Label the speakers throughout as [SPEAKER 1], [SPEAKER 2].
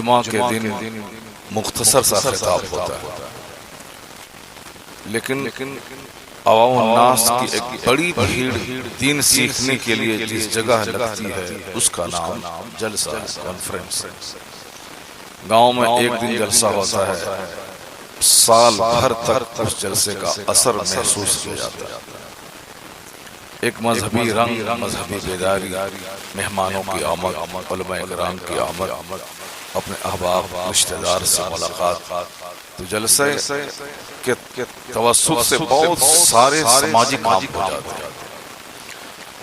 [SPEAKER 1] جمعہ کے دن مختصر سا خطاب ہوتا ہے، لیکن عوام الناس کی ایک بڑی بھیڑ دین سیکھنے کے لیے جس جگہ لگتی ہے اس کا نام جلسہ کانفرنس۔ گاؤں میں ایک دن جلسہ ہوتا ہے، سال بھر تک اس جلسے کا اثر محسوس کیا جاتا ہے۔ ایک مذہبی رنگ، مذہبی بیداری، مہمانوں کی آمد، علماء کرام کی آمد، اپنے احباب رشتہ دار سے ملاقات، تو جلسے کے توسط سے بہت سارے سماجی کام ہو جاتے ہیں۔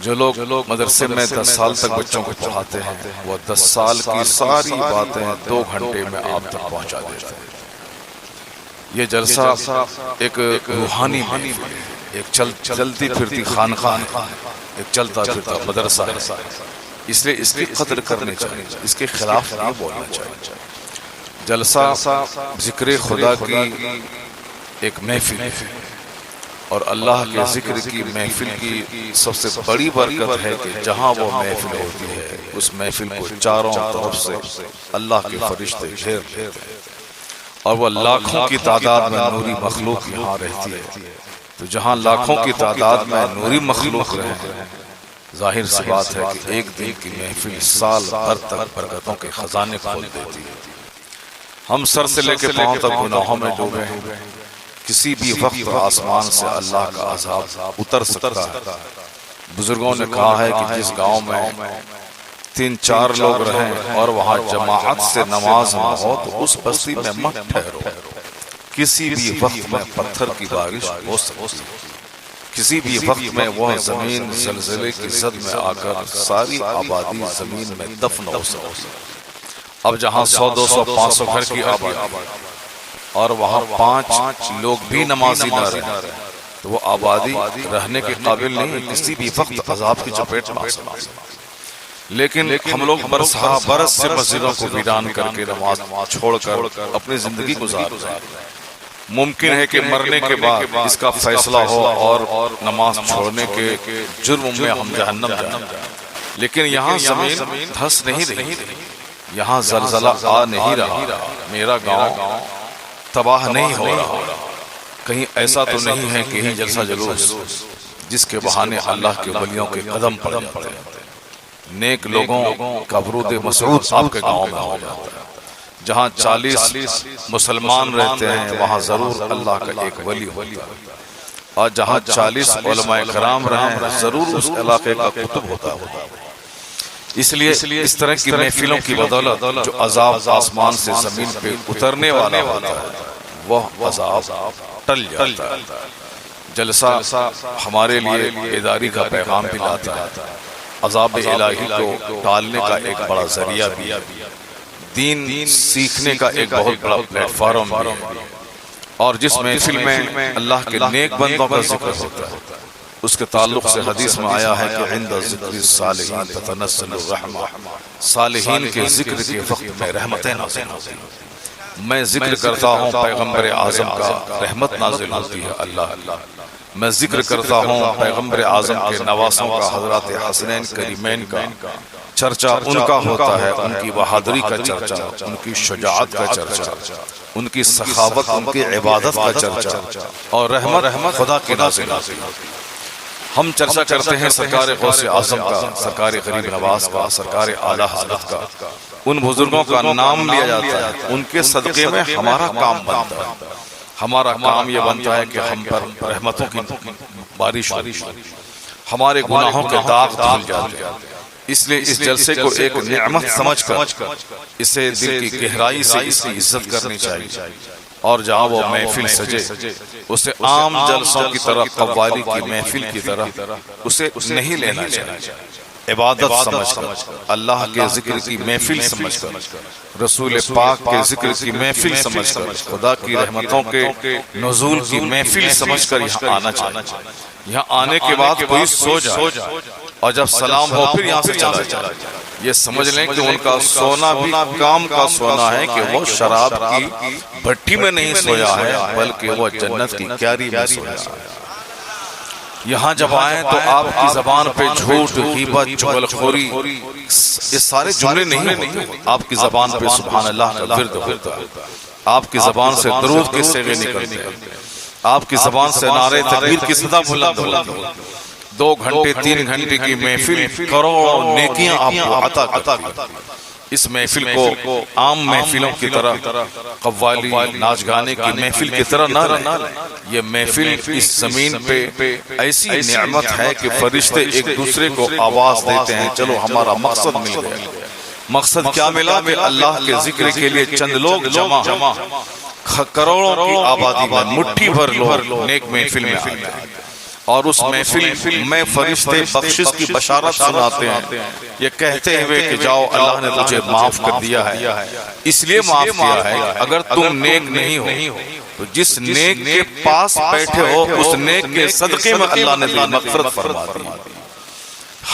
[SPEAKER 1] جو لوگ مدرسے میں 10 سال تک بچوں کو پڑھاتے ہیں، وہ 10 سال کی ساری باتیں 2 گھنٹے میں آپ تک پہنچا دیتے ہیں۔ یہ جلسہ ایک روحانی محفل ہے، ایک چلتی پھرتی خانقاہ ہے، ایک چلتا پھرتا مدرسہ ہے۔ اس لیے اس کی قدر کرنی چاہیے، اس کے خلاف نہیں بولنا چاہیے۔ جلسہ ذکر خدا کی ایک محفل ہے، اور اللہ کے ذکر کی محفل کی سب سے بڑی برکت ہے کہ جہاں وہ محفل ہوتی ہے اس محفل کو چاروں طرف سے اللہ کے فرشتے گھیر لیتے ہیں، اور وہ لاکھوں کی تعداد میں نوری مخلوق یہاں رہتی ہے۔ تو جہاں لاکھوں کی تعداد میں نوری مخلوق رہے، ظاہر سی بات ہے کہ ایک دن کی محفل سال بھر تک برکتوں کے خزانے کھول دیتی ہے۔ ہم سر سے لے کے پاؤں تک گناہوں میں ڈوبے ہیں، کسی بھی وقت آسمان سے اللہ کا عذاب اتر سکتا ہے۔ بزرگوں نے کہا ہے کہ جس گاؤں میں 3-4 لوگ رہیں اور وہاں جماعت سے نماز نہ ہو تو اس بستی میں مت ٹھہرو، کسی بھی وقت میں پتھر کی بارش ہو سکتی ہے، کسی بھی وقت میں وہ زمین زلزلے کی زد میں آ کر ساری آبادی زمین میں دفن ہو سکتی ہے۔ اب جہاں 100-200 500 گھر کی آبادی اور وہاں 5 لوگ بھی نمازی نہ رہے تو وہ آبادی رہنے کے قابل نہیں، کسی بھی وقت عذاب کی چپیٹ میں آ سکتی ہے۔ لیکن ہم لوگ برس سے مسجدوں کو ویران کر کے نماز چھوڑ کر اپنی زندگی گزار رہے ہیں۔ ممکن ہے کہ مرنے کے بعد اس کا فیصلہ ہو اور نماز چھوڑنے کے جرم میں ہم جہنم جائیں، لیکن یہاں زمین دھس نہیں رہی، یہاں زلزلہ آ نہیں رہا، میرا گاؤں تباہ نہیں ہو رہا۔ کہیں ایسا تو نہیں ہے کہ جلسہ جلوس جس کے بہانے اللہ کے ولیوں کے قدم پڑ جاتے ہیں، نیک لوگوں کا ورود مسعود آپ کے گاؤں میں ہو جاتا ہے۔ جہاں 40 مسلمان رہتے ہیں وہاں ضرور اللہ کا ایک ولی ہوتا ہے، اور جہاں 40 علماء کرام رہیں ضرور اس علاقے کا قطب ہوتا ہے۔ اس لیے اس طرح کی محفلوں کی بدولت جو عذاب آسمان سے زمین پہ اترنے والا ہوتا ہے وہ عذاب ٹل جاتا ہے۔ جلسہ ہمارے لیے بیداری کا پیغام بھی لاتا ہے، عذاب الہی کو ٹالنے کا ایک بڑا ذریعہ بھی ہے، دین سیکھنے کا ایک بہت بڑا پلیٹ فارم بھی ہے۔ اور جس محفل میں اللہ کے نیک بندوں کا ذکر ہوتا ہے اس کے تعلق سے حدیث میں آیا ہے کہ عند ذکر الصالحین تتنزل الرحمہ، صالحین کے ذکر کے وقت میں رحمتیں نازل ہوتی ہیں۔ میں ذکر کرتا ہوں پیغمبر اعظم کا، رحمت نازل ہوتی ہے اللہ۔ میں ذکر کرتا ہوں پیغمبر اعظم کے نواسوں کا، حضرات حسنین کریمین کا، چرچا ان کا ہوتا ہے، ان کی بہادری کا چرچا، ان کی شجاعت کا چرچا، ان کی سخاوت، ان کی عبادت کا چرچا، اور رحمت خدا کی نازل ہوتی ہے۔ ہم چرچا کرتے ہیں سرکار غوث اعظم کا، سرکار غریب نواز کا، سرکار اعلیٰ حضرت کا، ان بزرگوں کا نام لیا جاتا ہے، ان کے صدقے میں ہمارا کام بنتا ہے۔ ہمارا کام یہ بنتا ہے کہ ہم پر رحمتوں کی بارش ہو، ہمارے گناہوں کے داغ دھل جاتے ہیں۔ اس لیے اس جلسے کو ایک نعمت سمجھ کر اسے دل کی گہرائی سے اس کی عزت کرنی چاہیے، اور جہاں وہ محفل سجے اسے عام جلسوں کی طرح، قوالی کی محفل کی طرح اسے نہیں لینا چاہیے۔ عبادت سمجھ کر، اللہ کے ذکر کی محفل سمجھ کر، رسول پاک کے ذکر کی محفل سمجھ کر، خدا کی رحمتوں کے نزول کی محفل سمجھ کر یہاں آنا چاہیے۔ یہاں آنے کے بعد کوئی سو جائے اور جب سلام ہو پھر یہاں سے چلا جائے، یہ سمجھ لیں کہ ان کا سونا بھی کام کا سونا ہے، کہ وہ شراب کی بھٹی میں نہیں سویا ہے بلکہ وہ جنت کی کیاری میں سویا ہے۔ یہاں جب آئیں تو آپ کی زبان پہ جھوٹ، غیبت، چغلخوری، یہ سارے جملے نہیں ہوتے. آپ کی زبان پہ سبحان اللہ کا ورد ہوتا ہے، آپ کی زبان سے درود کے صیغے نکلتے ہیں، آپ کی زبان سے نعرے تکبیر کی صدا بلند ہوتی ہے. 2 گھنٹے 3 گھنٹے کی محفل کروڑوں نیکیاں آپ کو عطا کرتی ہے. اس محفل کو عام محفلوں کی طرح، قوالی، ناچ گانے کی محفل کی طرح نہ لیں. یہ محفل اس زمین پہ ایسی نعمت ہے کہ فرشتے ایک دوسرے کو آواز دیتے ہیں چلو ہمارا مقصد مل گیا. مقصد کیا ملا کہ اللہ کے ذکر کے لیے چند لوگ جمع، کروڑوں کی آبادی میں مٹھی بھر لوگ نیک محفل میں آتے ہیں، اور اس محفل میں فرشتے بخشش کی بشارت سناتے ہیں، یہ کہتے ہوئے کہ جاؤ اللہ نے تجھے معاف کر دیا ہے. اس لیے معاف کیا ہے اگر تم نیک نہیں ہو تو جس نیک کے پاس بیٹھے ہو اس نیک کے صدقے میں اللہ نے تمہیں مغفرت فرما دی.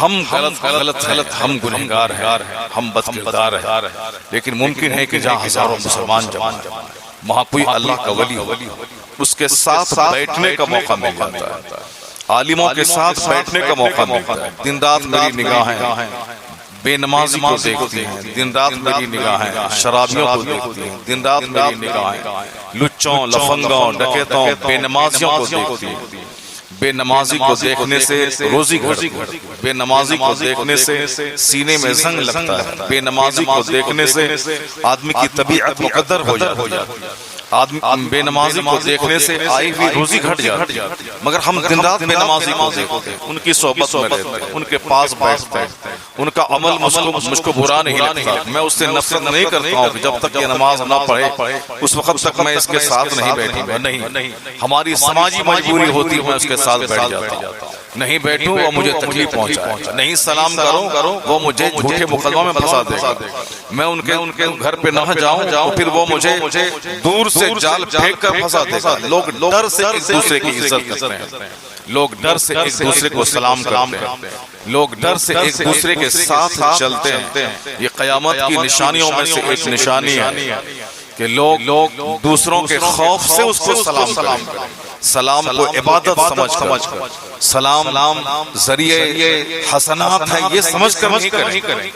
[SPEAKER 1] ہم غلط ہم گنہگار ہیں، ہم بد کردار ہیں، لیکن ممکن ہے کہ جہاں ہزاروں مسلمان جمع وہاں کوئی اللہ کا ولی ہو، اس کے ساتھ بیٹھنے کا موقع مل جاتا ہے، عالموں کے ساتھ بیٹھنے کا موقع ملتا ہے. دن رات میری نگاہیں بے نمازی کو دیکھتی ہیں، دن رات میری نگاہیں شرابیوں کو دیکھتی ہیں، دن رات میری نگاہیں لچوں، لفنگوں، ڈکیتوں، بے نمازیوں کو دیکھتی ہیں. بے نمازی کو دیکھنے سے روزی گھٹتی ہے، بے نمازی کو دیکھنے سے سینے میں زنگ لگتا ہے، بے نمازی کو دیکھنے سے آدمی کی طبیعت مقدر ہو جاتی ہے، بے نمازی کو دیکھنے سے آئی ہوئی روزی گھٹ جاتی ہے. مگر ہم دن رات بے نمازی کو دیکھتے ہیں، ان کی صحبت میں رہتے ہیں، ان کے پاس بیٹھتے ہیں، ان کا عمل مجھ کو برا نہیں لگتا. میں اس سے نفرت نہیں کرتا ہوں کہ جب تک یہ نماز نہ پڑھے اس وقت تک میں اس کے ساتھ نہیں بیٹھوں گا. نہیں، ہماری سماجی مجبوری ہوتی ہے میں اس کے ساتھ بیٹھ جاتا ہوں. نہیں بیٹھوں وہ مجھے تکلیف پہنچائے، نہیں سلام کروں وہ مجھے جھوٹے مقدمہ میں پھنسا دے گا. میں ان کے گھر پہ نہ جاؤں پھر وہ مجھے دور سے جال پھینک کر پھنسا دے گا. لوگ ڈر سے ایک دوسرے کی عزت کرتے ہیں، لوگ ڈر سے ایک دوسرے کو سلام کرتے ہیں، لوگ ڈر سے ایک دوسرے کے ساتھ چلتے ہیں. یہ قیامت کی نشانیوں میں سے ایک نشانی ہے کہ لوگ دوسروں کے خوف سے اس کو سلام کریں. سلام کو عبادت سمجھ کر، سلام ذریعے حسنات ہے یہ سمجھ کر نہیں کریں.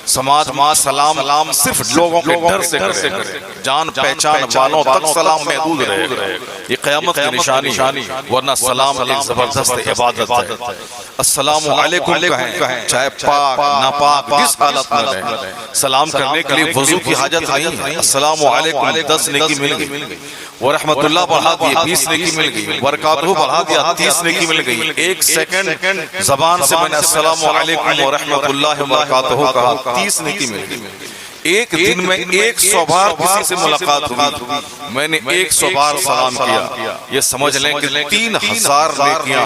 [SPEAKER 1] سماج سلام صرف لوگوں کے ڈر سے کرے، جان پہچان والوں تک سلام محدود رہے. یہ قیامت کی نشانی، ورنہ سلام ایک زبردست عبادت ہے. السلام علیکم کہیں، چاہے پاک ناپاک جس حالت میں رہیں. سلام کرنے کے لیے وضو کی حاجت نہیں ہے. السلام علیکم 10 نیکی مل گئی، ورحمت اللہ بڑھا دیے 20 نیکی مل گئی، برکاتہ بڑھا دیا 30 نیکی مل گئی. 1 سیکنڈ زبان سے میں نے السلام علیکم ورحمت اللہ وبرکاتہ کہا 30 نیکی مل گئی. ایک دن میں 100 بار کسی سے ملاقات ہوئی، میں نے 100 بار سلام کیا. یہ سمجھ لیں کہ 3000 نیکیاں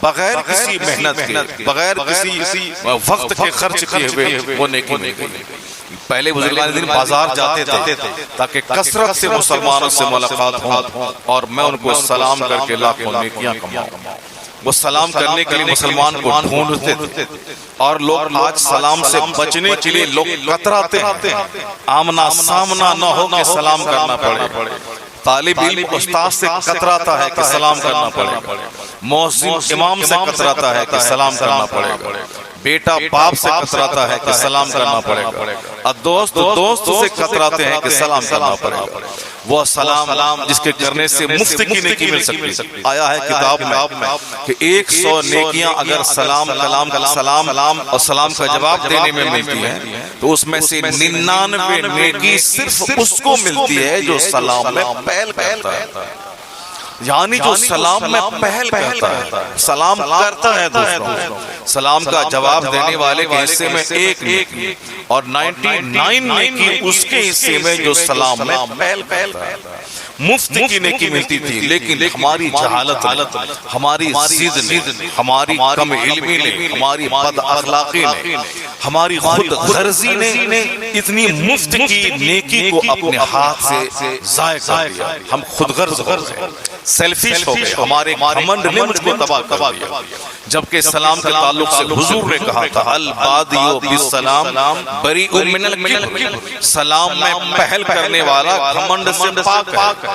[SPEAKER 1] بغیر کسی محنت کے، بغیر کسی وقت کے خرچ کیے ہوئے وہ نیکی مل گئی. پہلے بزرگان دین بازار جاتے تھے تاکہ کثرت سے مسلمانوں سے ملاقات ہوں اور میں ان کو سلام کر کے لاکھوں نیکیاں کماؤں. وہ سلام کرنے کے لیے مسلمان کو ڈھونڈتے تھے، اور لوگ آج سلام سے بچنے کے لیے لوگ کتراتے ہیں. آمنا سامنا نہ ہو کہ سلام کرنا پڑے. طالب علم استاد سے کتراتا ہے کہ سلام کرنا پڑے، مؤذن امام سے کتراتا ہے کہ سلام کرنا پڑے گا، بیٹا باپ سے کتراتا ہے کہ سلام کرنا پڑے گا، اور دوست سے کتراتے ہیں کہ سلام کرنا پڑے گا. وہ سلام جس کے کرنے سے مفت کی نیکی مل سکتی. آیا ہے کتاب میں کہ 100 نیکیاں اگر سلام اور سلام کا جواب دینے میں ملتی ہیں تو اس میں سے 99 نیکی صرف اس کو ملتی ہے جو سلام میں پہل کرتا ہے. یعنی جو سلام میں پہل کرتا ہے، سلام کرتا ہے دوسروں. سلام کا جواب دینے والے کے حصے میں 1 نیکی اور 99 نیکی اس کے حصے میں جو سلام میں پہل کرتا ہے. مفت کی نیکی ملتی تھی، لیکن ہماری جہالت، ہماری ضد نے، ہماری کم علمی نے، ہماری بد اخلاقی نے، ہماری خود غرضی نے اتنی مفت کی نیکی کو اپنے ہاتھ سے ضائع کر دیا. ہم خود غرض ہیں، سیلفش ہو گئے، ہمارے گھمنڈ نے مجھ کو تباہ کر دیا. جبکہ سلام کے تعلق سے حضور نے کہا تھا البادیو بالسلام بریء من الکبر، سلام میں پہل کرنے والا گھمنڈ سے پاک ہے.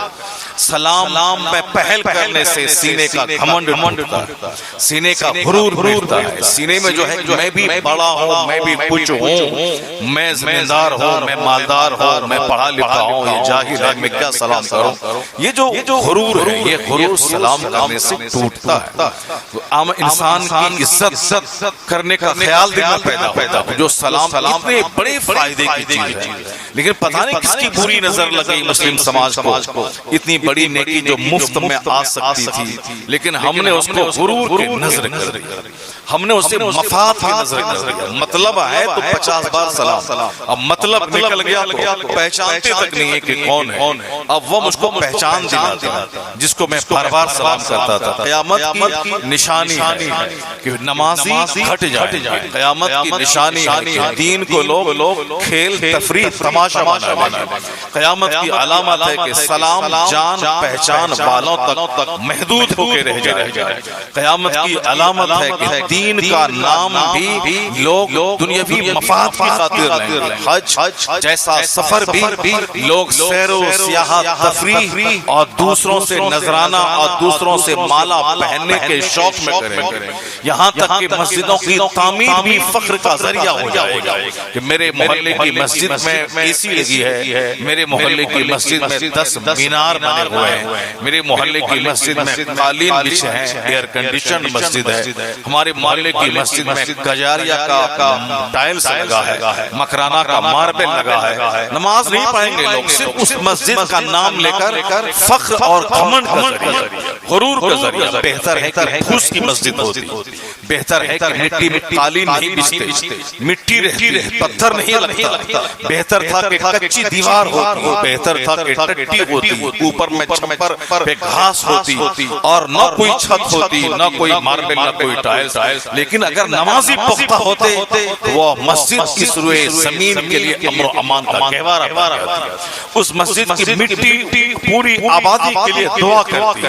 [SPEAKER 1] سلام میں پہل کرنے سے سینے کا گھمنڈ ٹوٹتا ہے، سینے کا غرور ٹوٹتا ہے، سینے میں جو ہے میں بھی بڑا ہوں، میں بھی کچھ ہوں، میں زمیندار ہوں، میں مالدار ہوں، میں پڑھا لکھا ہوں، یہ جاہل ہے، میں کیا سلام کروں؟ یہ جو غرور ہے، یہ غرور سلام کرنے سے ٹوٹتا ہے۔ عام انسان کی عزت کرنے کا خیال دل میں پیدا ہوتا ہے، جو سلام اتنے بڑے فائدے کی چیز ہے، لیکن پتہ نہیں کس کی بری نظر لگی مسلم سماج کو، اتنی بڑی نیکی جو مفت میں آ سکتی تھی، لیکن ہم نے اس کو غرور کی نظر کر دیا، ہم نے اسے مفاد کی نظر کر دیا۔ مطلب ہے تو 50 بار سلام، اب مطلب نکل گیا تو پہچانتے تک نہیں ہے کہ کون ہے، اب وہ مجھ کو پہچان دلاتا ہے جس کو میں بار بار سلام کرتا تھا۔ قیامت کی نشانی ہے کہ نمازی گھٹ جائے، قیامت کی نشانی ہے کہ دین کو لوگ کھیل تفریح تماشا بنائیں، قیامت کی علامت ہے کہ سلام جان پہچان والوں تک محدود ہو کے رہ جائے، قیامت کی علامت ہے کہ دین کا نام بھی لوگ دنیاوی مفاد کی خاطر لیں، حج جیسا سفر بھی لوگ سیر و سیاحت تفریح اور دوسروں سے نذرانہ اور دوسروں سے مالا پہننے کے شوق میں کریں، یہاں تک کہ مسجدوں کی تعمیر بھی فخر کا ذریعہ ہو جائے گا کہ میرے محلے کی مسجد میں اے سی لگی ہے، میرے محلے کی مسجد میں 10 مینار بنے ہوئے ہیں، میرے محلے کی مسجد میں قالین بچھے ہیں، ایئر کنڈیشن مسجد ہے، ہمارے محلے کی مسجد میں کجاریا کا ٹائلز لگا ہے، مکرانہ کا ماربل لگا ہے۔ نماز نہیں پڑھیں گے لوگ، صرف اس مسجد کا نام لے کر فخر اور گھمنڈ کا ذریعہ، غرور کا ذریعہ۔ بہتر ہے کہ پھوس کی مسجد ہوتی، بہتر ہے کہ مٹی میں قالین نہیں بچھتے، مٹی رہتی، پتھر نہیں لگتا، بہتر تھا کہ کچی دیوار ہوتی، بہتر تھا کہ ٹٹی ہوتی، اوپر میں چھپر پہ گھاس ہوتی اور نہ کوئی چھت ہوتی، نہ کوئی ماربل، نہ کوئی ٹائلز۔ لیکن اگر نمازی پختہ ہوتے تو وہ مسجد کی سروئے زمین کے لیے امن و امان کا گہوارہ بن جاتی، اس مسجد کی مٹی پوری آبادی کے لیے دعا کرتی،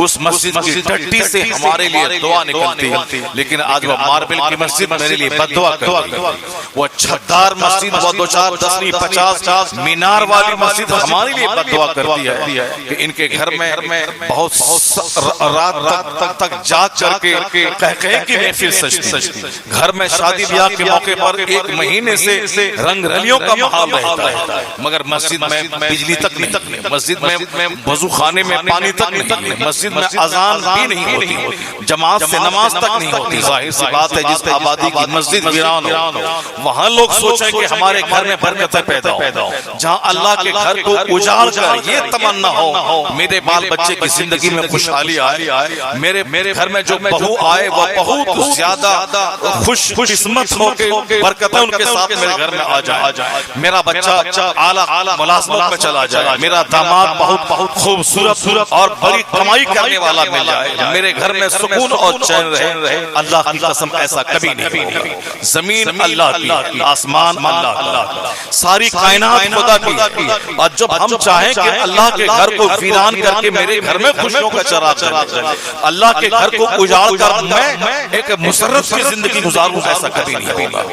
[SPEAKER 1] اس مسجد کی ٹٹی سے ہمارے لیے دعا نکلتی، لیکن آج وہ ماربل کی مسجد میرے لیے بد دعا کرتی، وہ چھتدار مسجد، وہ 2 4 10 50 مینار والی مسجد ہمارے لیے بد دعا کرتی ہے کہ ان کے گھر میں بہت رات تک جاگ کر کے قہقہے کی محفل سجتی، گھر میں شادی بیاہ کے موقع پر 1 مہینے سے رنگ رلیوں کا ماحول رہتا ہے، مگر مسجد میں بجلی تک نہیں، مسجد میں وضو خانے میں پانی تک نہیں، مسجد میں اذان بھی نہیں ہوتی، جماعت سے نماز تک نہیں ہوتی۔ ظاہر سی بات ہے جس آبادی کی مسجد ویران ہو، وہاں لوگ سوچیں کہ ہمارے گھر میں برکتیں پیدا ہو، جہاں اللہ کے گھر کو اجاڑ کر یہ تمنا ہو میرے بال بچے کی زندگی میں خوشحالی آئے، میرے گھر میں جو بہو آئے وہ بہت زیادہ خوش قسمت ہو کے برکتیں ان کے ساتھ میرے گھر میں آ جائے، میرا بچہ اعلیٰ ملازمت میں چلا جائے، میرا داماد بہت خوبصورت اور بڑی کمائی کرنے والا مل جائے، میرے گھر میں سکون اور چین رہے۔ اللہ کی قسم ایسا کبھی نہیں ہوگا، زمین اللہ کی، آسمان اللہ کا، ساری کائنات خدا کی، اور جب ہم چاہیں کہ اللہ کے گھر کو ویران کر کے میرے گھر میں خوشیوں کا چراغ جلے، اللہ کے گھر کو اجاڑ کر میں ایک مسرت کی زندگی گزاروں، ایسا کبھی نہیں ہوگا۔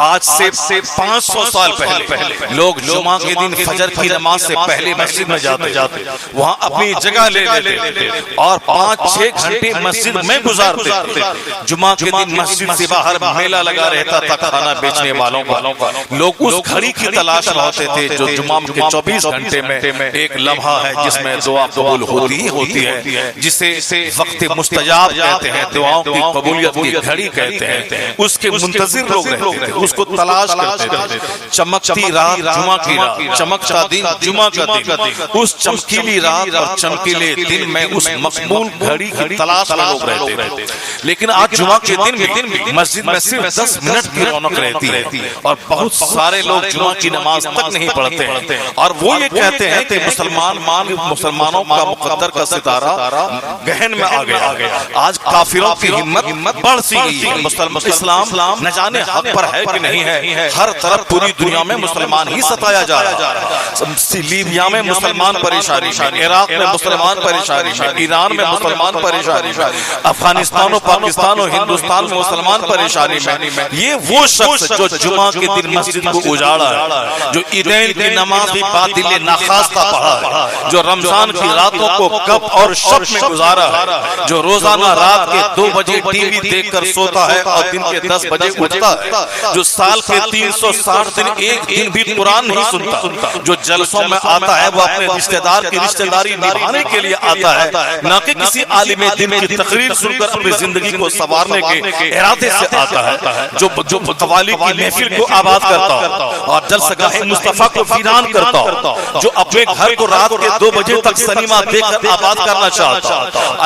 [SPEAKER 1] آج سے 500 سال پہلے لوگ جمعہ کے دن فجر کی نماز سے پہلے مسجد میں جاتے، وہاں اپنی جگہ لے لیتے اور 5-6 گھنٹے مسجد میں گزارتے تھے۔ جمعہ کے دن مسجد سے باہر میلہ لگا رہتا تھا کھانا بیچنے والوں کا، لوگ اس گھڑی کی تلاش میں ہوتے تھے جو جمعہ کے 24 گھنٹے میں ایک لمحہ ہے جس میں دعا قبول ہوتی ہے، جسے وقت مستجاب کہتے ہیں، دعاؤں کی قبولیت کی گھڑی کہتے ہیں، اس کے منتظر لوگ رہتے تھے، اس کو تلاش کرتے تھے۔ چمکتی رات جمعہ کی رات، چمکتا دن جمعہ کا دن، اس چمکیلی رات اور چمکیلے دن میں اس مقبول گھڑی کی تلاش میں لوگ رہتے تھے۔ لیکن آج جمعہ کے دن بھی مسجد میں صرف 10 منٹ کی رونق رہتی ہے اور بہت سارے لوگ جمعہ کی نماز تک نہیں پڑھتے ہیں، اور وہ یہ کہتے ہیں کہ مسلمانوں کا مقدر کا ستارہ گہن میں آ گیا۔ آج کافروں کی ہمت بڑھ سی گئی ہے۔ اسلام نہ جانے حق پر ہے کہ نہیں ہے، ہر طرف پوری دنیا میں مسلمان ہی ستایا جا رہا ہے۔ لیبیا میں مسلمان پریشانی ہے، عراق میں مسلمان پریشانی ہے، ایران میں مسلمان پریشانی ہے، افغانستان و پاکستان و ہندوستان میں مسلمان پریشانی میں۔ یہ وہ شخص جو جمعہ کے دن مسجد کو اجاڑا ہے، جو عیدین کی نماز بھی باطل ناخواستہ پڑھا ہے، جو رمضان کی راتوں کو گپ اور شپ میں گزارا ہے، جو روزانہ رات کے 2 بجے ٹی وی دیکھ کر سوتا ہے اور دن کے 10 بجے اٹھتا ہے، جو سال کے 360 دن ایک دن بھی قرآن نہیں سنتا، جو جلسوں میں آتا ہے وہ اپنے رشتہ دار کی رشتہ داری نبھانے کے لیے آتا ہے، نہ کہ کسی عالم دین کی تقریر سن کر اپنی زندگی کو سنوارنے کے ارادے سے آتا ہے، جو قوالی کی محفل کو آباد کرتا ہو اور جلسہ گاہ مصطفیٰ کو ویران کرتا ہو، جو اپنے گھر کو رات کے 2 بجے تک سنیما دیکھ کر آباد کرنا چاہتا،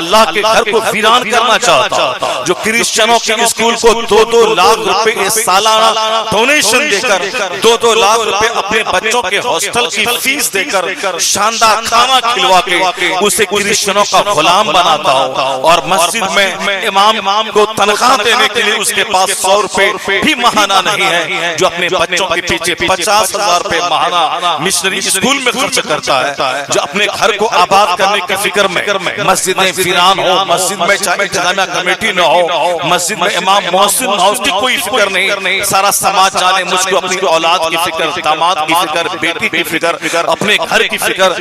[SPEAKER 1] اللہ کے گھر کو ویران کرنا چاہتا، جو کرسچنوں کے اسکول کو 2-2 لاکھ روپے سالانہ ڈونیشن دے کر 2-2 لاکھ روپے اپنے بچوں کے ہاسٹل کی فیس دے کر شاندار کھانا کھلوا کے اسے کرسچنوں کا غلام بناتا ہو، اور مسجد میں امام کو تنخواہ دینے کے لیے اس کے پاس 100 روپے بھی ماہانہ نہیں ہے، جو اپنے بچوں کے پیچھے 50,000 روپے ماہانہ مشنری اسکول میں خرچ کرتا ہے، جو اپنے گھر کو آباد کرنے کی فکر میں مسجدیں ویران ہو، مسجد میں چاہے انتظامیہ کمیٹی نہ ہو، مسجد میں امام محسن نہ ہو، اس کی کوئی فکر نہیں، سارا سماج جانے مجھ کو اپنی اولاد کی فکر، داماد کی فکر، بیٹی کی فکر، اپنے گھر کی فکر،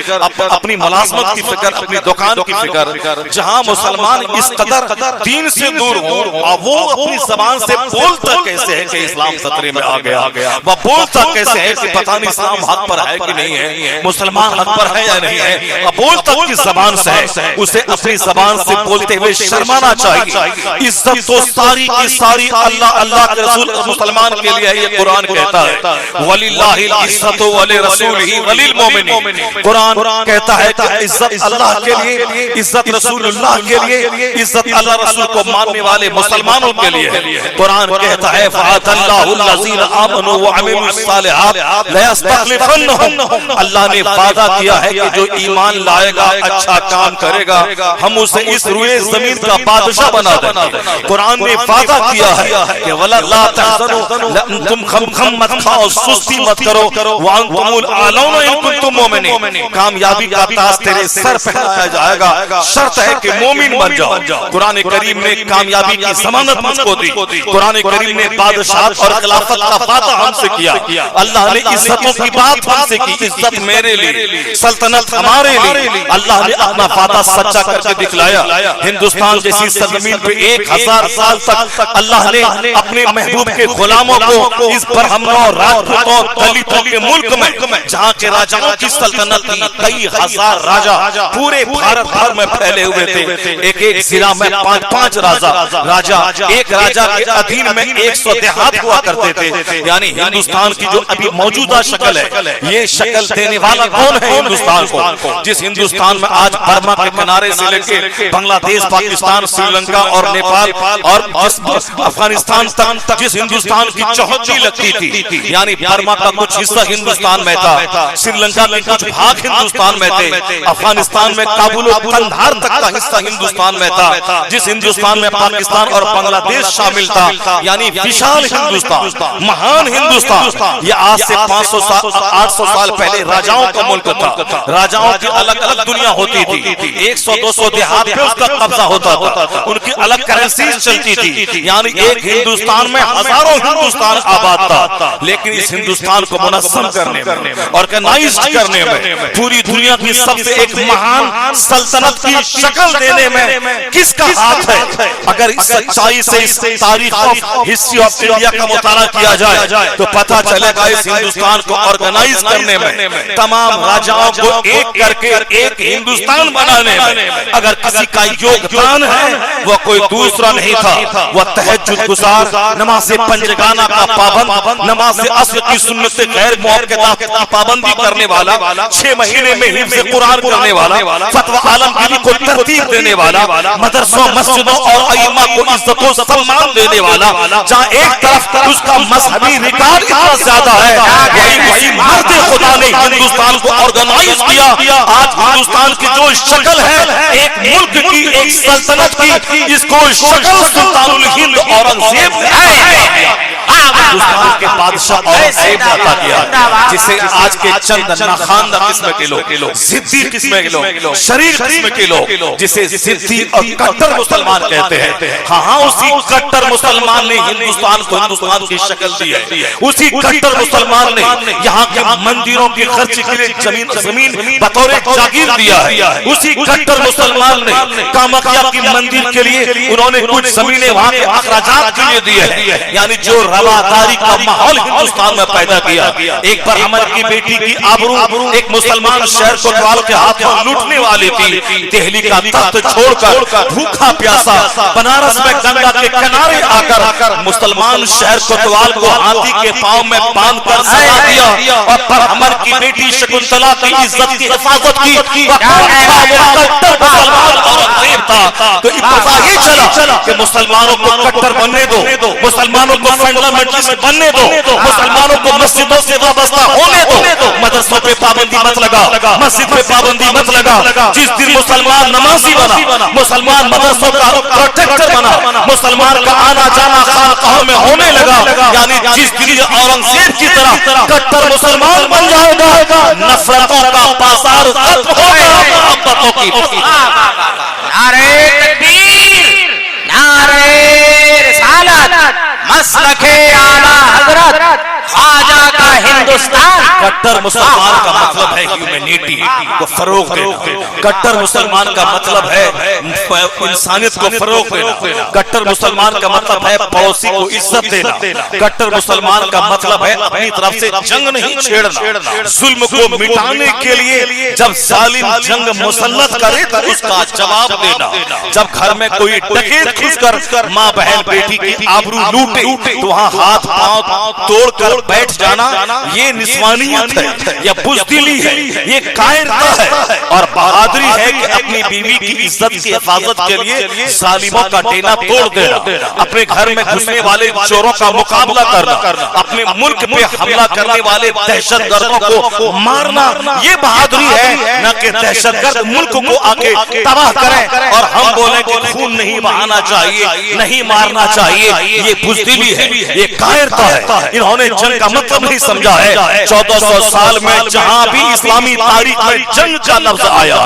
[SPEAKER 1] اپنی ملازمت کی فکر، اپنی دکان کی فکر۔ جہاں مسلمان اس قدر دین سے دور ہوں، اور وہ اپنی زبان سے بولتا کیسے ہے کہ اسلام خطرے میں آ گیا، وہ بولتا کیسے ہے کہ پتہ نہیں اسلام حق پر ہے کہ نہیں ہے، مسلمان حق پر ہے یا نہیں ہے، وہ بولتا کس زبان سے ہے، اسے اپنی زبان سے بولتے ہوئے شرمانا چاہیے۔ عزت تو ساری کی ساری اللہ کے رسول مسلمان کے لیے ہے، یہ قرآن کہتا ہے، وَلِلَّهِ الْعِزَّةُ وَلِرَسُولِهِ وَلِلْمُؤْمِنِينَ۔ قرآن کہتا ہے کہ عزت اللہ کے لیے، عزت رسول اللہ کے لیے، عزت اللہ رسول کو ماننے والے مسلمانوں کے لیے ہے۔ قرآن کہتا ہے فَعَدَ اللَّهُ الَّذِينَ آمَنُوا وَعَمِلُوا الصَّالِحَاتِ لَيَسْتَخْلِفَنَّهُمْ، اللہ نے وعدہ کیا ہے کہ جو ایمان لائے گا، اچھا کام کرے گا، ہم اسے اس روئے زمین کا بادشاہ بنا دیں گے۔ قرآن نے وعدہ کیا ہے کہ وَلَا لَا تَحْزَنُوا، تم غم مت کھاؤ، سستی مت کرو، وَأَنْتُمُ الْأَعْلَوْنَ إِن كُنتُم مُؤْمِنِينَ، کامیابی کا تاج تیرے سر پہنایا جائے گا، شرط ہے کہ مومن بن جاؤ۔ قرآن کریم نے کامیابی کی ضمانت مجھ کو دی، قرآن کریم نے بادشاہت اور خلافت کا وعدہ ہم سے کیا، اللہ نے عزتوں کی بات ہم سے کی، عزت میرے لیے، سلطنت ہمارے لیے، اللہ نے اپنا وعدہ سچا کر کے دکھلایا۔ ہندوستان جیسی سرزمین پہ 1000 سال تک اللہ نے اپنے محبوب کے غلاموں کو اس برہمنوں، راجپوتوں، دلتوں کے ملک میں جہاں کے راجاؤں کی سلطنت تھی، کئی ہزار راجا پورے بھارت بھر میں پھیلے ہوئے تھے، ایک ضلع میں 5 راجا، ایک راجا کے ادھین میں 100 دیہات ہوا کرتے تھے۔ یعنی ہندوستان کی جو ابھی موجودہ شکل ہے، یہ شکل دینے والا کون ہے ہندوستان کو؟ جس ہندوستان میں آج برما کے کنارے سے لے کے بنگلہ دیش، پاکستان، سری لنکا اور نیپال اور افغانستان تک جس ہندوستان کی چوہدری لگتی تھی، یعنی برما کا کچھ حصہ ہندوستان میں تھا، سری لنکا کے کچھ بھاگ ہندوستان میں تھے، افغانستان میں کابل و قندھار تک کا حصہ ہندوستان میں تھا، جس ہندوستان میں پاکستان اور بنگلہ دیش شامل تھا، یعنی وشال ہندوستان، مہان ہندوستان۔ یہ آج سے 800 سال پہلے راجاؤں کا ملک تھا، راجاؤں کی الگ الگ دنیا ہوتی تھی، 100-200 دیہات پہ اس کا قبضہ ہوتا تھا، ان کی الگ کرنسیز چلتی تھی، یعنی ایک ہندوستان میں ہزاروں ہندوستان آباد تھا، لیکن اس ہندوستان کو منظم کرنے میں، آرگنائز کرنے میں، پوری دنیا کی سب سے ایک مہان سلطنت کی شکل دینے میں کس کا ہاتھ ہے؟ اگر اس سچائی سے اس تاریخ ہسٹری آف انڈیا کا مطالعہ کیا جائے تو پتہ چلے گا اس ہندوستان کو آرگنائز کرنے میں، تمام راجاؤں کو ایک کر کے ایک ہندوستان بنانے میں اگر کسی کا یوگدان ہے وہ کوئی دوسرا نہیں تھا، وہ تہجد گزار، نماز پنجگانہ کا پابند، نماز عصر کی سنت غیر موقعہ کی پابندی کرنے والا، 6 مہینے میں حفظ قرآن کرنے والا، فتویٰ عالمگیری کو ترتیب دینے والا، مدرسوں، مسجدوں اور ائمہ کو عزت و سمان دینے والا، جہاں ایک طرف اس کا مذہبی ریکارڈ اتنا زیادہ ہے، وہی مرد خدا نے ہندوستان کو آرگنائز کیا دیا. آج ہندوستان کی جو شکل ہے ایک ملک کی، ایک سلطنت کی، اس کو شکل سلطان الہند اورنگزیب نے ہندوستان کے بادشاہ اورنگزیب نے عطا کیا، جسے آج کے چند ناخواندہ قسم کے لوگ، ضدی قسم کے لوگ، شریر قسم کے لوگ، جسے ضدی اور کٹر مسلمان کہتے ہیں. ہاں اسی کٹر مسلمان نے ہندوستان کو ہندوستان کی شکل دی ہے. اسی کٹر مسلمان نے یہاں کے مندروں کی خرچ کے لیے زمین بطور جاگیر دیا ہے. اسی کٹر مسلمان نے کامکھیا کی مندر کے لیے انہوں نے کچھ زمینیں وہاں کے اخراجات کے لیے دی ہے. یعنی جو رواداری کا ماحول ہندوستان میں پیدا کیا. ایک بار عمر کی بیٹی کی آبرو ایک مسلمان شہر کوتوال کے ہاتھوں لوٹنے والی تھی. دہلی کا تخت چھوڑ کر بھوکا پیاسا بنارس میں گنگا کے کنارے آ کر مسلمان شہر کوتوال کو ہاتھی کے پاؤں میں باندھ کر سلا دیا اور پر عمر کی بیٹی شکنتلا کی عزت کی حفاظت کی. تو ابتدا یہ چلا کہ مسلمانوں کو کٹر بننے دو، مسلمانوں کو فنڈامنٹلسٹ بننے دو، مسلمانوں کو مسجدوں سے وابستہ ہونے دو، مدرسوں پہ پابندی مت لگا، مسجد پہ پابندی مت لگا. جس دن مسلمان نمازی بنا، مسلمان مدرسوں کا پروٹیکٹر بنا، مسلمان کا آنا جانا خانقاہوں میں ہونے لگا، یعنی جس دن اورنگزیب کی طرح کٹر مسلمان بن جائے گا، نفرتوں کا بازار ختم ہوگا، محبتوں کی.
[SPEAKER 2] نعرہ تکبیر، نعرہ رسالت، مسلک اعلیٰ حضرت خواجہ کا ہندوستان.
[SPEAKER 1] کٹر مسلمان کا مطلب ہے ہیومینٹی کو فروغ دینا. کٹر مسلمان کا مطلب ہے انسانیت کو فروغ دینا. کٹر مسلمان کا مطلب ہے پڑوسی کو عزت دینا. کٹر مسلمان کا مطلب ہے اپنی طرف سے جنگ نہیں چھیڑنا. ظلم کو مٹانے کے لیے جب ظالم جنگ مسلط کرے تو اس کا جواب دینا. جب گھر میں کوئی ڈکیت گھس کر ماں بہن بیٹی کی آبرو لوٹے تو وہاں ہاتھ پاؤں توڑ کر بیٹھ جانا یہ نسوانیت ہے، یہ بزدلی ہے، یہ کائرتا ہے اور بہادری ہے کہ اپنی بیوی کی عزت کی حفاظت کے لیے ظالموں کا ڈینا توڑ دینا، اپنے گھر میں گھسنے والے چوروں کا مقابلہ کرنا، اپنے ملک پہ حملہ کرنے والے دہشت گردوں کو مارنا. یہ بہادری ہے، نہ کہ دہشت گرد ملک کو آ کے تباہ کریں اور ہم بولیں کہ خون نہیں بہانا چاہیے، نہیں مارنا چاہیے. یہ بزدلی ہے، یہ کائرتا ہے. انہوں نے جنگ کا مطلب نہیں سمجھا ہے. 1400 سال میں جہاں بھی اسلامی تاریخ میں جنگ کا لفظ آیا،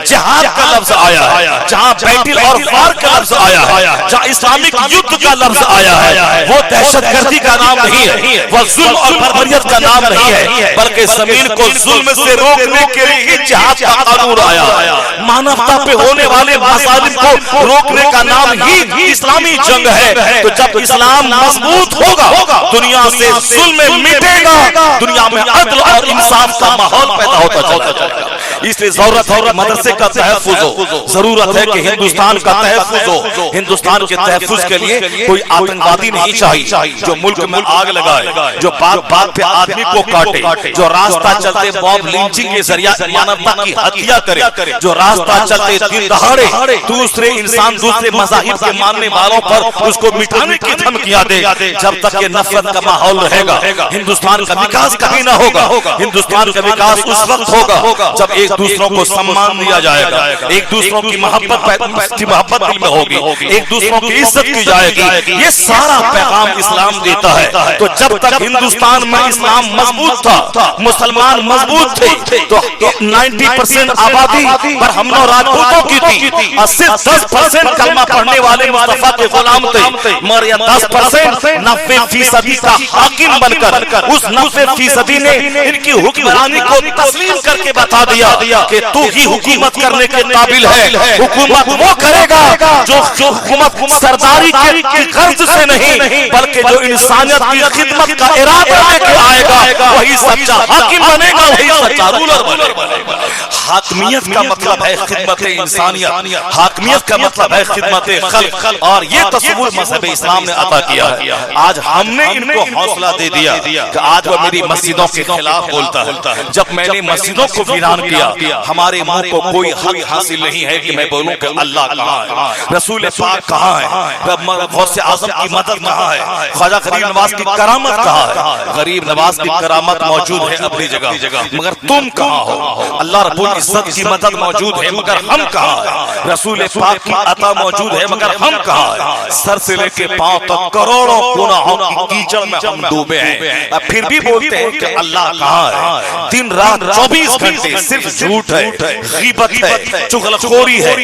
[SPEAKER 1] جہاد کا لفظ آیا، جہاں بیٹل اور وار کا لفظ آیا، جہاں اسلامک یدھ کا لفظ آیا ہے، وہ دہشت گردی کا نام نہیں ہے، وہ ظلم اور بربریت کا نام نہیں ہے، بلکہ زمین کو ظلم سے روکنے کے لیے جہاد کا قانون آیا. مانوتا پہ ہونے والے مظالم کو روکنے کا نام ہی اسلامی جنگ ہے. تو جب اسلام مضبوط ہوگا دنیا سے ظلم مٹے گا، دنیا میں عدل اور انصاف کا ماحول پیدا ہوتا چلا جائے گا. اس لیے ضرورت ہے کہ مدرسے کا تحفظ ہو، ضرورت ہے کہ ہندوستان کا تحفظ ہو. ہندوستان کے تحفظ کے لیے کوئی آتنکوادی نہیں چاہیے جو ملک میں آگ لگائے، جو بات بات پہ آدمی کو کاٹے، جو راستہ چلتے باب لنچنگ کے ذریعہ مانوتا کی ہتیا کرے، جو راستہ چلتے دن دہاڑے دوسرے انسان دوسرے مذاہب کے ماننے والوں پر اس کو مٹانے کی دھمکیاں دے. جب تک یہ نفرت کا ماحول رہے گا ہندوستان کا وکاس کبھی نہ ہوگا. ہندوستان کا وکاس اس وقت ہوگا جب ایک دوسروں کو سمان دیا جائے گا، ایک دوسروں کی محبت دل میں ہوگی، ایک دوسروں کی عزت کی جائے گی. یہ سارا پیغام اسلام دیتا ہے. تو جب تک ہندوستان میں اسلام مضبوط تھا، مسلمان مضبوط تھے، تو 90% آبادی پر ہم لوگ راجپوتوں کی تھی اور صرف 10% کلمہ پڑھنے والے مصطفیٰ کے غلام تھے. مگر یہ 10% 90% کا حاکم بن کر اس 90% نے ان کی حکمرانی کو تسلیم کر کے بتا دیا کہ تو ہی حکومت کرنے کے قابل ہے. حکومت وہ کرے گا جو حکومت سرداری کی غرض سے نہیں بلکہ جو انسانیت کی خدمت کا ارادہ لے کے آئے گا وہی سچا حاکم بنے گا، وہی سچا رولر بنے گا. حاکمیت کا مطلب ہے خدمت انسانیت، حاکمیت کا مطلب ہے خدمت خلق، اور یہ تصور مذہب اسلام نے عطا کیا ہے. آج ہم نے ان کو حوصلہ دے دیا کہ آج وہ میری مسجدوں کے خلاف بولتا ہے. جب میں نے مسجدوں کو ویران
[SPEAKER 3] کیا ہمارے منہ کو کوئی حق حاصل نہیں ہے کہ میں بولوں کہ اللہ کہاں ہے، رسول پاک کہاں ہے، غوث اعظم کی مدد کہاں ہے، خواجہ غریب نواز کی کرامت کہاں ہے؟ غریب نواز کی کرامت موجود ہے اپنی جگہ، مگر تم کہاں ہو؟ اللہ رب العزت کی مدد موجود ہے مگر ہم کہاں ہیں؟ رسول پاک کی عطا موجود ہے مگر ہم کہاں ہیں؟ سر سے لے کے پاؤں تک کروڑوں گناہوں کی کیچڑ میں ہم ڈوبے ہیں، پھر بھی بولتے ہیں کہ اللہ کہاں ہے؟ دن رات 24 گھنٹے صرف جھوٹ ہے، غیبت ہے، چغلخوری ہے،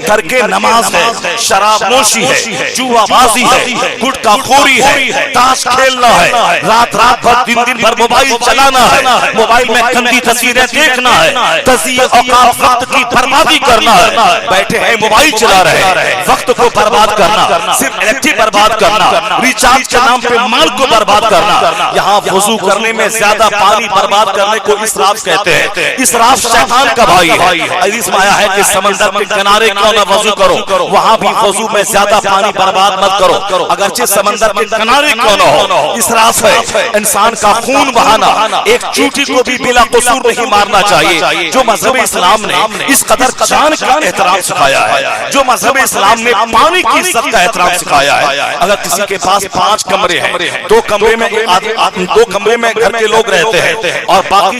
[SPEAKER 3] ترک نماز ہے، شراب نوشی ہے، جوا بازی ہے، گٹکا خوری ہے، تاش کھیلنا ہے، رات بھر دن بھر موبائل چلانا ہے، موبائل میں گندی تصویریں دیکھنا ہے، تضییع اوقات وقت کی بربادی کرنا ہے، بیٹھے ہیں موبائل چلا رہے ہیں، وقت کو برباد کرنا، صرف الیکٹرک برباد کرنا، ریچارج کے نام پہ مال کو برباد کرنا، یہاں وضو کرنے میں زیادہ پانی برباد کرنے کو اسراف کہتے ہیں، اسراف شیطان کا بھائی ہے۔ حدیث میں آیا ہے کہ سمندر کے کنارے کیوں نہ وضو کرو، وہاں بھی وضو میں زیادہ پانی برباد مت کرو، اگرچہ سمندر کے کنارے کیوں نہ ہو، اسراف ہے۔ انسان کا خون بہانا، ایک چوٹی کو بھی بلا قصور نہیں مارنا چاہیے۔ جو مذہب اسلام نے اس قدر جان کا احترام سکھایا ہے، جو مذہب اسلام نے پانی کی عزت کا احترام سکھایا ہے، اگر کسی کے پاس 5 کمرے ہیں، 2 کمرے میں گھر کے لوگ رہتے ہیں اور باقی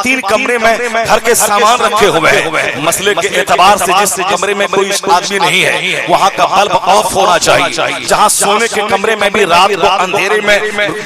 [SPEAKER 3] 3 کمرے میں گھر کے سامان رکھے ہوئے ہیں، مسئلے کے اعتبار سے جس کمرے میں کوئی آدمی نہیں ہے وہاں کا بلب آف ہونا چاہیے، جہاں سونے کے کمرے میں بھی رات کو اندھیرے میں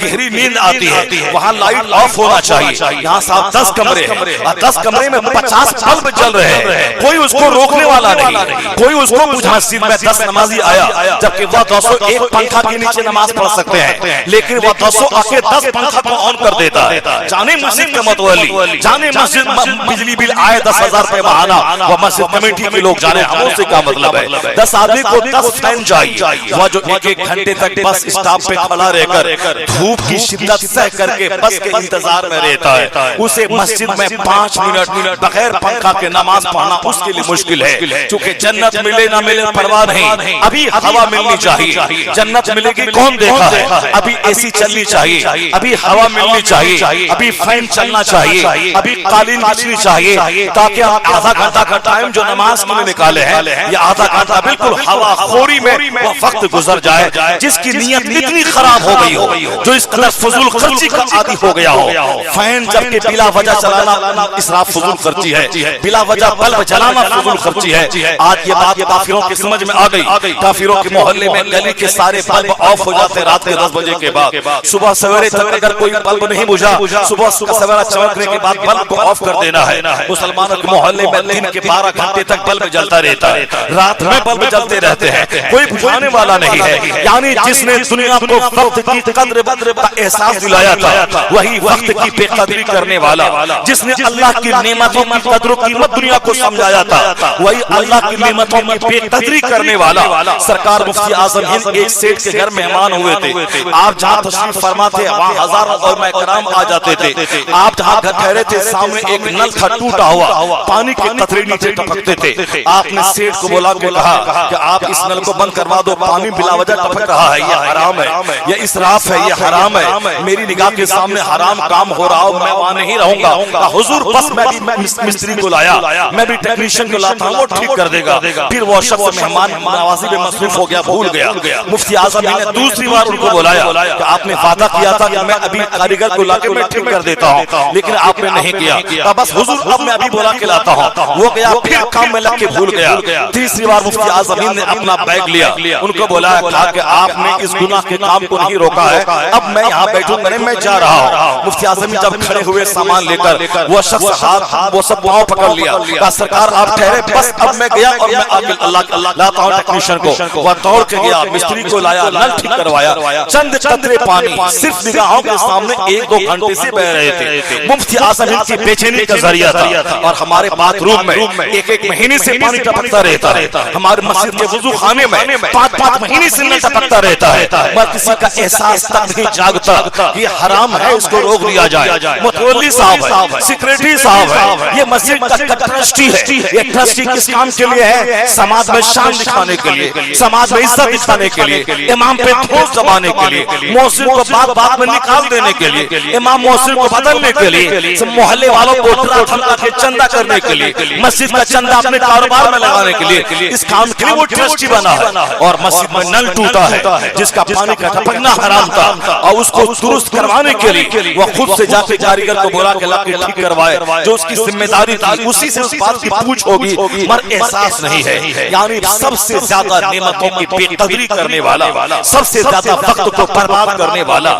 [SPEAKER 3] گہری نیند آتی ہے وہاں لائٹ آف ہونا چاہیے۔ یہاں صاحب 10 کمرے ہیں اور 10 کمرے میں 50 بلب جل رہے ہیں، کوئی اس کو روکنے والا نہیں، کوئی اس کو مسجد میں 10 نمازی آیا جبکہ وہ 201 پنکھا کے نیچے نماز پڑھ سکتے ہیں، لیکن وہ 200 آ کے 10 پنکھا کو آن کر دیتا ہے۔ جانے مسجد کا متولی، جانے مسجد بجلی بل آئے 10,000 روپے ماہانہ، وہ مسجد کمیٹی کے لوگ جانے ہم سے کیا مطلب ہے؟ 10 آدمی کو 10 فین چاہیے، وہ جو 1 گھنٹے تک بس اسٹاپ پہ کھڑا رہ کر دھوپ کی شدت سہ کر کے بس کے انتظار میں رہتا ہے، اسے مسجد میں 5 منٹ بغیر پنکھا کے نماز پڑھنا اس کے لیے مشکل ہے۔ چونکہ جنت ملے نہ ملے پرواہ نہیں، ابھی ہوا ملنی چاہیے، جنت ملے گی کون دیکھا ہے، ابھی اے سی چلنی چاہیے، ابھی ہوا ملنی چاہیے، ابھی فین چلنا چاہیے، ابھی قالین بچنی چاہیے، تاکہ آدھا گھنٹہ کا ٹائم جو نماز کے لیے نکالے ہیں یہ آدھا گھنٹہ بالکل ہوا خوری میں وہ وقت گزر جائے۔ جس کی نیت اتنی خراب ہو گئی ہو، جو اس قدر فضول خرچی کا عادی ہو گیا ہو، فین جب کہ بلا وجہ چلانا اسراف فضول خرچی ہے، بلا وجہ بلب جلانا فضول خرچی ہے۔ آج یہ بات کافروں کی سمجھ میں آ گئی، کافروں کے محلے میں گلی کے سارے بلب آف ہو جاتے رات کے 10 بجے کے بعد، صبح سویرے تک اگر کوئی بلب نہیں بجھا صبح سویرا چمکنے کے بعد بلب کو آف کر دینا ہے۔ مسلمانوں کے محلے میں دن کے 12 گھنٹے تک بلب جلتا رہتا ہے، رات میں بلب جلتے رہتے ہیں، کوئی بجھانے والا نہیں ہے۔ یعنی جس نے دنیا کو وقت کی قدر کا احساس دلایا تھا وہی وقت کی بے قدری کرنے والا، جس نے اللہ کی نعمتوں کی قدر و قیمت دنیا کو سمجھایا تھا وہی اللہ کی نعمتوں کی بے قدری کرنے والا۔ سرکار مفتی اعظم ہند ایک سیٹ کے گھر مہمان ہوئے تھے، آپ جہاں تشریف فرما تھے وہاں ہزاروں علماء کرام آ جاتے تھے، آپ جہاں گھر ٹھہرے تھے سامنے ایک نل تھا ٹوٹا ہوا، پانی کے قطرے نیچے ٹپکتے تھے۔ آپ نے سیٹ کو بلا کے کہا کہ آپ اس نل کو بند کروا دو، پانی بلا وجہ ٹپک رہا ہے، یہ حرام ہے، یہ اسراف ہے، یہ حرام ہے، میری نگاہ کے سامنے حرام کام ہو رہا ہو میں وہاں نہیں رہوں گا۔ حضور بس میں بھی مستری کو لایا، میں بھی ٹیکنیشین کو لاتا ہوں، وہ ٹھیک کر دے گا۔ پھر وہ شخص مہمان نوازی میں مصروف ہو گیا، بھول گیا۔ مفتی اعظم نے دوسری بار ان کو بلایا کہ آپ نے وعدہ کیا تھا کہ میں ابھی کاریگر کو لا کے میں ٹھیک کر دیتا ہوں، لیکن آپ نے نہیں کیا۔ بس حضور اب میں ابھی بلا کے لاتا ہوں، وہ گیا پھر کام میں لگ کے بھول گیا۔ تیسری بار مفتی اعظم نے اپنا بیگ لیا، ان کو بلایا، کہا کہ آپ نے اس گناہ کے کام کو نہیں روکا ہے، اب میں یہاں بیٹھوں گا نہیں، میں جا رہا ہوں۔ مفتی اعظم جب کھڑے ہوئے سامان لے کر وہ شخص ہاتھ وہ سب پاؤں پکڑ لیا، کہا سرکار آپ ٹھہرے، بس اب میں گیا اور میں آگے اللہ لاتا ہوں ٹیکنیشین کو۔ وہ دوڑ کے گیا، مستری کو لایا، نل ٹھیک کروایا، چند قطرے پانی صرف نگاہوں کے سامنے 1-2 گھنٹے سے بہ رہے تھے۔ مفتی اعظم کی بے چینی کا ذریعہ تھا، اور ہمارے باتھ روم میں 1-1 مہینے سے پانی ٹپکتا رہتا ہے، ہمارے مسجد کے وضو خانے میں 5-5 مہینے سے نل ٹپکتا رہتا ہے، مگر کسی کا احساس تک نہیں جاگتا یہ حرام ہے، اس کو روک دیا جائے۔ متولی صاحب ہے، سیکریٹری صاحب ہے، یہ مسجد کا ٹرسٹی ہے، یہ ٹرسٹی کس کام کے لیے ہے؟ سماج میں شان دکھانے کے لیے، سماج میں عزت دکھانے کے لیے، امام پہ ٹھوس دبانے کے لیے، محسن کو بات بات میں نکال دینے کے لیے، امام محسن کو بدلنے کے لیے، محلے والوں کو ڈرا تھم کر کے چندہ کرنے کے لیے، مسجد کا چندہ اپنے کاروبار میں لگانے کے لیے، اس کام کے لیے وہ ٹرسٹی بنا ہے، اور مسجد میں نل ٹوٹا ہے جس کا پانی کا ٹپکنا حرام تھا، اور اس کو درست کروانے کے لیے وہ خود سے جا کے کاریگر کو بلا کے لا کے ٹھیک کروائے، جو اس کی ذمہ داری تھی، اسی سے اس بات کی پوچھ ہوگی، مگر احساس نہیں ہے۔ یعنی سب سے زیادہ نعمتوں کی بے قدری کرنے والا، سب سے زیادہ وقت کو برباد کرنے والا،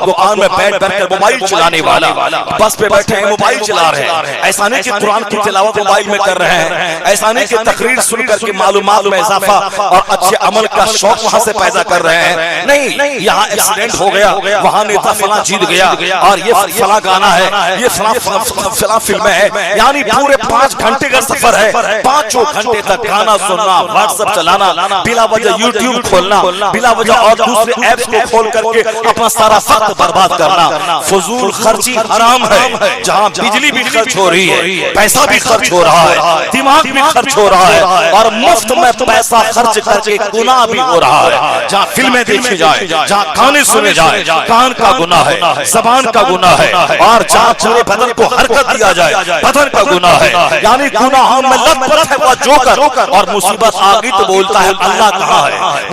[SPEAKER 3] دکان میں بیٹھ کر موبائل چلانے والا، بس پہ بیٹھے ہیں موبائل چلا رہے ہیں، ایسا نہیں کہ قرآن کی تلاوت موبائل میں کر رہے ہیں، ایسا نہیں کہ تقریر سن کر کے معلومات میں اضافہ اور اچھے عمل کا شوق وہاں سے پیدا کر رہے ہیں، نہیں، یہاں ایکسیڈنٹ ہو گیا، وہاں نیتا فلاں جیت گیا، اور یہ فلاں گانا ہے، یہ فلاں فلم ہے، یعنی پورے 5 گھنٹے کا سفر ہے، 5 گھنٹے تک گانا سننا، واٹس ایپ چلانا، بلا وجہ یوٹیوب کھولنا، بلا وجہ اور دوسرے ایپس کو کھول کر کے اپنا سارا وقت برباد کرنا، فضول خرچی حرام ہے، جہاں بجلی بھی خرچ ہو رہی ہے، پیسہ بھی خرچ ہو رہا ہے، دماغ بھی خرچ ہو رہا ہے، اور مفت میں پیسہ خرچ کر کے گناہ بھی ہو رہا ہے، جہاں فلمیں دیکھی جائیں، جہاں گانے سنے جائیں، کان کا گناہ ہے، زبان کا گناہ ہے، اور جہاں پورے بدن کو حرکت دیا جائے، بدن کا گناہ ہے، یعنی گناہوں میں لت پت ہے وہ جوکر، اور مصیبت آگی تو بولتا ہے اللہ کہاں ہے،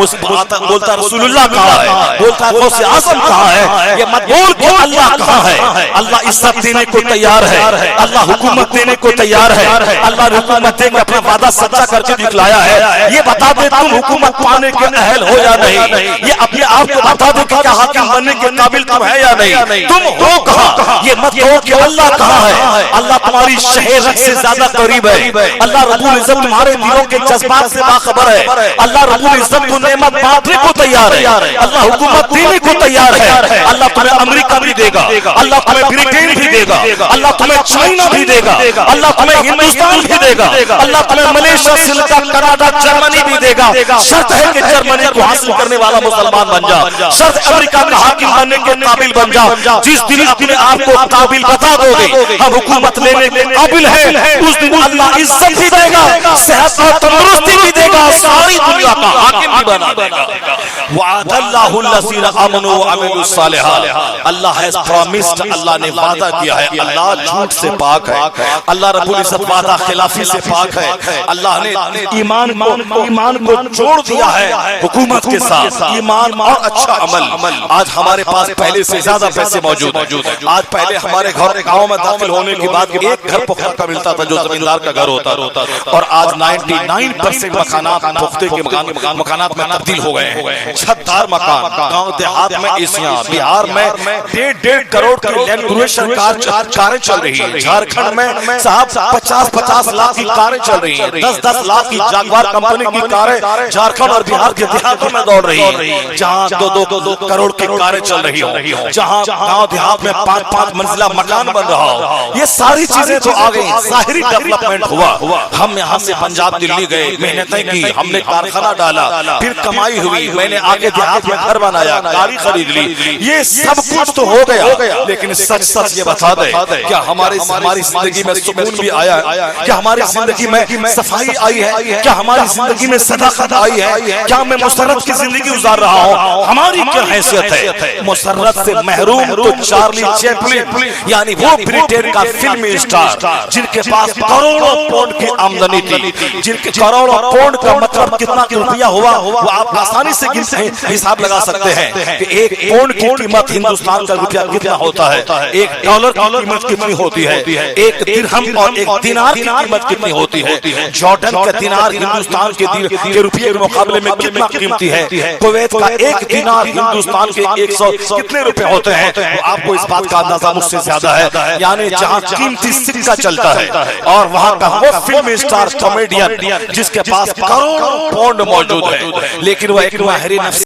[SPEAKER 3] بولتا رسول اللہ کہاں ہے، بولتا ہے غوث اعظم کہاں ہے، یہ مت بول کہ اللہ کہاں ہے، اللہ عزت دینے کو تیار ہے، اللہ حکومت دینے کو تیار ہے، اللہ نے حکومت دے کے اپنا وعدہ سچا کر کے دکھلایا ہے، یہ بتا دے تم حکومت پانے کے اہل ہو یا نہیں، یہ اپنے آپ کو بتا دے کہ کیا حاکم بننے کے قابل تم ہے یا نہیں، تم ہو کہاں، یہ مت کہو کہ اللہ کہاں ہے، اللہ تمہاری شہر سے زیادہ قریب ہے، اللہ رب العزت تمہارے دلوں کے جذبات سے باخبر ہے، اللہ رب العزت کو نعمت بانٹنے کو تیار ہے، اللہ حکومت دینے کو تیار ہے، اللہ تمہیں امریکہ بھی دے گا، اللہ تمہیں برٹین بھی دے گا، اللہ تمہیں چائنا بھی دے گا، اللہ تمہیں ہندوستان بھی دے گا، اللہ تمہیں ملیشیا، سری لنکا، کینیڈا، جرمنی بھی دے گا، شرط ہے کہ جرمنی کو حاصل کرنے والا مسلمان بن جا، شرط امریکہ کا حاکم بننے کے قابل بن جا، جس دن اپنے آپ کو قابل بتا دو گے ہم حکومت لینے کے قابل ہیں، اس دن اللہ عزت بھی دے گا، صحت اور تندرستی بھی دے گا، ساری دنیا کا حاکم بھی بنا دے گا۔ وعد اللہ الذین آمنوا وعملوا الصالحات، اللہ has promised، اللہ نے وعدہ کیا ہے، اللہ جھوٹ سے پاک ہے، اللہ رب العزت وعدہ خلافی سے پاک ہے، اللہ نے ایمان کو جوڑ دیا ہے حکومت کے ساتھ، ایمان اور اچھا عمل۔ آج ہمارے پاس پہلے سے زیادہ پیسے موجود ہیں، آج پہلے ہمارے گاؤں میں داخل ہونے کے بعد ایک گھر پختہ کا ملتا تھا جو زمیندار کا گھر ہوتا، اور آج 99% مکانات پختے کے مکانات میں تبدیل ہو گئے ہیں، چھت دار مکان، گاؤں دیہات میں ایسیاں، بہار میں 1.5 کروڑ کی لینڈ کرویشن کاریں چل رہی ہیں، جھارکھنڈ میں صاحب 50 لاکھ کی کاریں چل رہی ہیں، 10 لاکھ کی جاگوار کمپنی کی کاریں جھارکھنڈ اور بہار کے دیہاتوں میں دوڑ رہی ہیں، جہاں 2 کروڑ کی کاریں چل رہی ہوں، جہاں گاؤں دیہات میں 5 منزلہ مکان بن رہا ہو، یہ ساری چیزیں تو آ گئی، ظاہری ڈیولپمنٹ ہوا، ہم یہاں سے پنجاب دلی گئے، محنتیں کی، ہم نے کارخانہ ڈالا، پھر کمائی ہوئی، میں نے آگے دیہات میں گھر بنایا، گاڑی خرید لی، یہ سب کچھ تو ہو گیا، لیکن سچ یہ بتا دے کیا ہماری زندگی میں سکون بھی آیا ہے، کیا ہماری زندگی میں صفائی آئی ہے، کیا ہماری زندگی میں صداقت آئی ہے، کیا میں مسرت کی زندگی گزار رہا ہوں، ہماری کیا حیثیت ہے؟ مسرت سے محروم تو چارلی چیپلن، یعنی وہ برٹین کا فلمی اسٹار جن کے پاس کروڑوں پاؤنڈ کی آمدنی تھی، جن کے کروڑوں پاؤنڈ کا مطلب کتنا روپیہ ہوا وہ آپ آسانی سے حساب لگا سکتے ہیں کہ 1 پاؤنڈ کی قیمت ہندوستان کا روپیہ کتنا ہوتا ہے، 1 ڈالر کی قیمت کتنی ہوتی ہے، 1 درہم اور 1 دینار کی قیمت کتنی ہوتی ہے، جارڈن کا دینار ہندوستان کے روپیے کے مقابلے میں کتنا قیمتی ہے، کویت کا 1 دینار ہندوستان کے 100 کتنے روپے ہوتے ہیں، آپ کو اس بات کا اندازہ مجھ سے زیادہ ہے، یعنی جہاں قیمتی سکہ چلتا ہے، اور وہاں کا وہ فلم اسٹار کامیڈین جس کے پاس کروڑوں پاؤنڈ موجود ہے، لیکن وہ ایک ماہر نفس